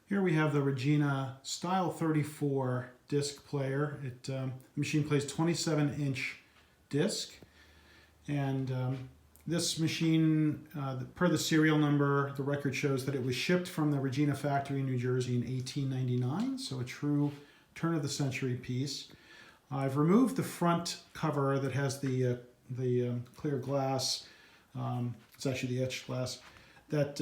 Here we have the Regina Style 34 disc player. The machine plays 27-inch disc, and this machine, per the serial number, the record shows that it was shipped from the Regina factory in New Jersey in 1899, so a true turn-of-the-century piece. I've removed the front cover that has the clear glass. It's actually the etched glass that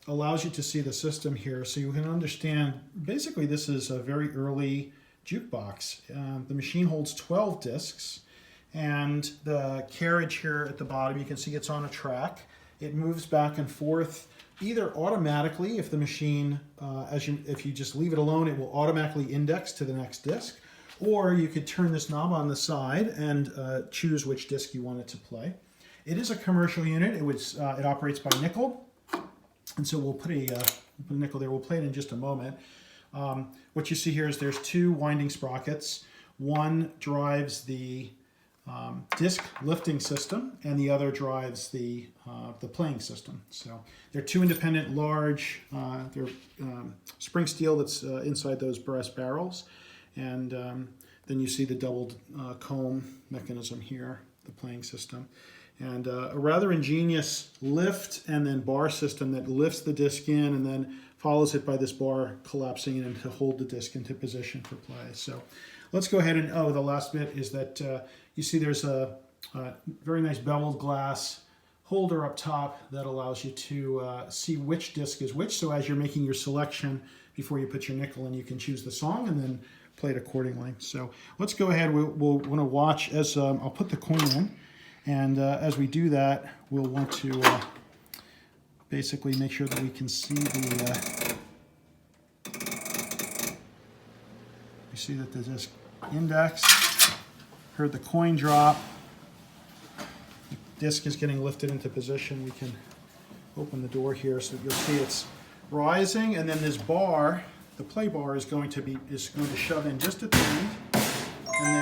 allows you to see the system here, so you can understand. Basically, this is a very early jukebox. The machine holds 12 discs, and the carriage here at the bottom, you can see it's on a track. It moves back and forth either automatically, if the machine, if you just leave it alone, it will automatically index to the next disc, or you could turn this knob on the side and choose which disc you want it to play. It is a commercial unit. It operates by nickel. And so we'll put a nickel there. We'll play it in just a moment. What you see here is there's two winding sprockets. One drives the disc lifting system, and the other drives the playing system. So they're two independent, large. They're spring steel that's inside those brass barrels, and then you see the doubled comb mechanism here, the playing system. And a rather ingenious lift and then bar system that lifts the disc in and then follows it by this bar collapsing in to hold the disc into position for play. So let's go ahead and, the last bit is that you see there's a very nice beveled glass holder up top that allows you to see which disc is which. So as you're making your selection before you put your nickel in, you can choose the song and then play it accordingly. So let's go ahead. We'll want to watch as I'll put the coin in. And as we do that, we'll want to basically make sure that we can see we see that the disc index, heard the coin drop, the disc is getting lifted into position. We can open the door here so that you'll see it's rising, and then this bar, the play bar, is going to shove in just at the end, and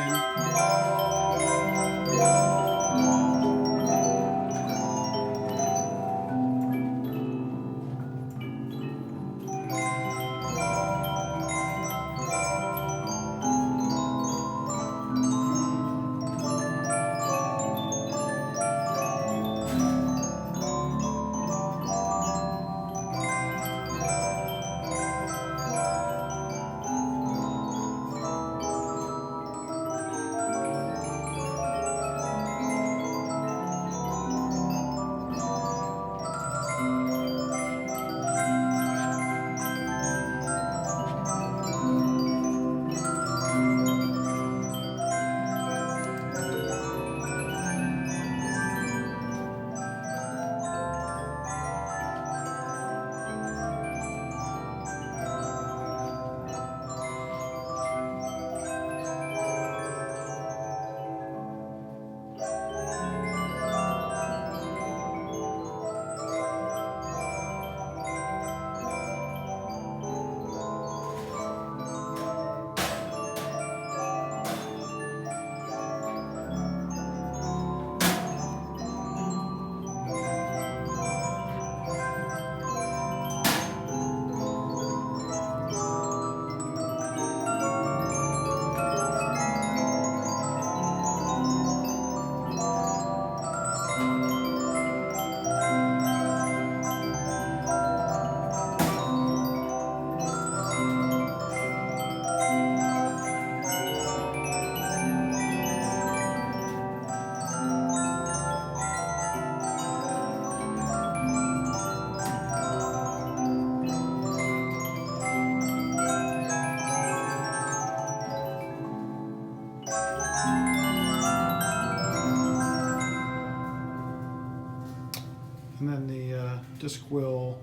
then the disc will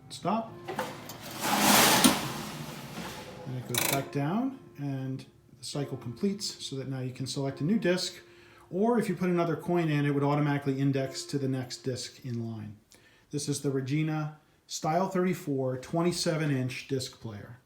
stop, and it goes back down, and the cycle completes, so that now you can select a new disc, or if you put another coin in, it would automatically index to the next disc in line. This is the Regina Style 34 27-inch disc player.